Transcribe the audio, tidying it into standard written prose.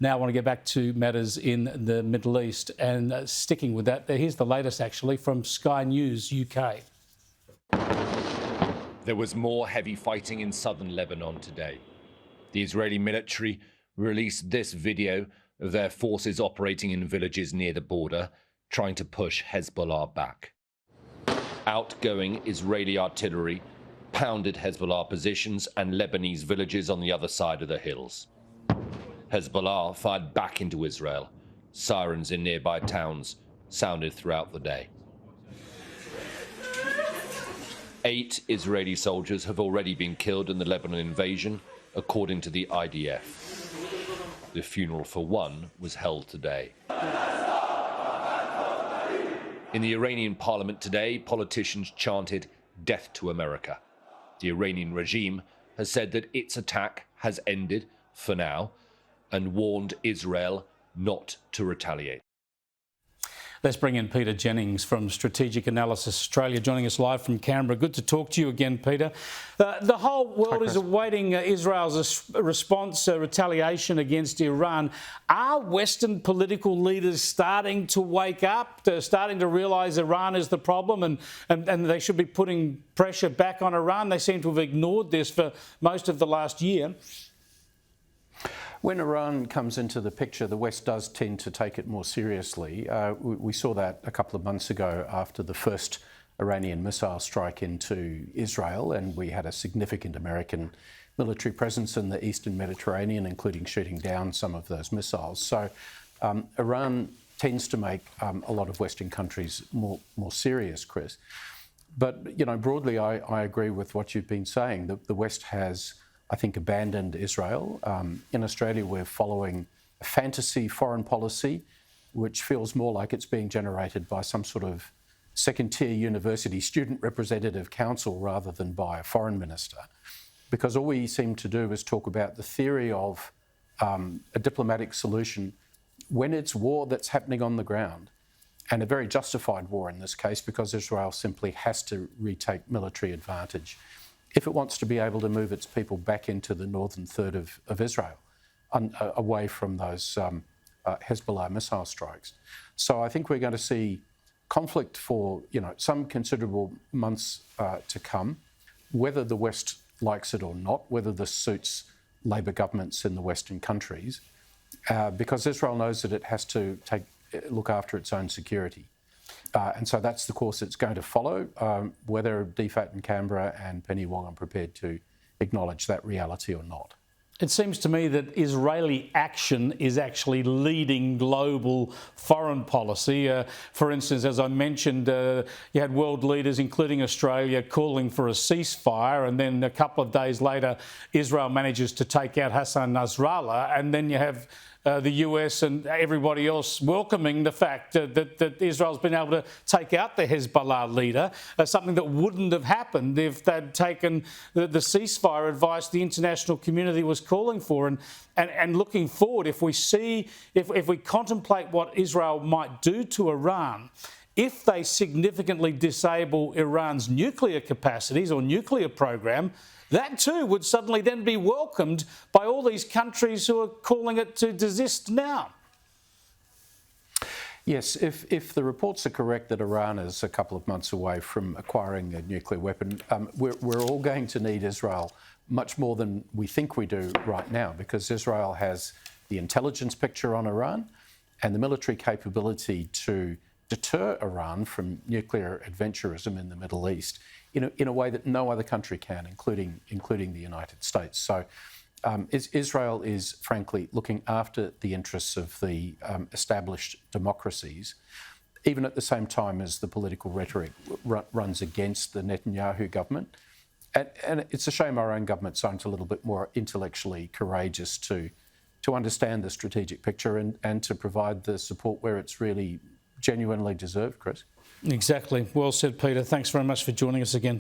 Now I want to get back to matters in the Middle East and sticking with that, here's the latest actually from Sky News UK. There was more heavy fighting in southern Lebanon today. The Israeli military released this video of their forces operating in villages near the border, trying to push Hezbollah back. Outgoing Israeli artillery pounded Hezbollah positions and Lebanese villages on the other side of the hills. Hezbollah fired back into Israel. Sirens in nearby towns sounded throughout the day. 8 Israeli soldiers have already been killed in the Lebanon invasion, according to the IDF. The funeral for one was held today. In the Iranian parliament today, politicians chanted "Death to America." The Iranian regime has said that its attack has ended for now and warned Israel not to retaliate. Let's bring in Peter Jennings from Strategic Analysis Australia, joining us live from Canberra. Good to talk to you again, Peter. The whole world is awaiting Israel's response, retaliation against Iran. Are Western political leaders starting to wake up, starting to realise Iran is the problem and they should be putting pressure back on Iran? They seem to have ignored this for most of the last year. When Iran comes into the picture, the West does tend to take it more seriously. We saw that a couple of months ago after the first Iranian missile strike into Israel, and we had a significant American military presence in the Eastern Mediterranean, including shooting down some of those missiles. So Iran tends to make a lot of Western countries more serious, Chris. But, you know, broadly, I agree with what you've been saying. The West has, I think, abandoned Israel. In Australia, we're following a fantasy foreign policy, which feels more like it's being generated by some sort of second-tier university student representative council rather than by a foreign minister. Because all we seem to do is talk about the theory of a diplomatic solution when it's war that's happening on the ground, and a very justified war in this case, because Israel simply has to retake military advantage if it wants to be able to move its people back into the northern third of Israel, away from those Hezbollah missile strikes. So I think we're going to see conflict for some considerable months to come, whether the West likes it or not, whether this suits Labor governments in the Western countries, because Israel knows that it has to look after its own security. And so that's the course it's going to follow, whether DFAT in Canberra and Penny Wong are prepared to acknowledge that reality or not. It seems to me that Israeli action is actually leading global foreign policy. For instance, as I mentioned, you had world leaders, including Australia, calling for a ceasefire, and then a couple of days later, Israel manages to take out Hassan Nasrallah, and then you have the US and everybody else welcoming the fact that Israel's been able to take out the Hezbollah leader, something that wouldn't have happened if they'd taken the ceasefire advice the international community was calling for. And looking forward, if we contemplate what Israel might do to Iran, if they significantly disable Iran's nuclear capacities or nuclear program, that too would suddenly then be welcomed by all these countries who are calling it to desist now. Yes, if the reports are correct that Iran is a couple of months away from acquiring a nuclear weapon, we're all going to need Israel much more than we think we do right now, because Israel has the intelligence picture on Iran and the military capability to deter Iran from nuclear adventurism in the Middle East in a way that no other country can, including the United States. So Israel is, frankly, looking after the interests of the established democracies, even at the same time as the political rhetoric runs against the Netanyahu government. And it's a shame our own governments aren't a little bit more intellectually courageous to understand the strategic picture and to provide the support where it's really genuinely deserved, Chris. Exactly. Well said, Peter. Thanks very much for joining us again.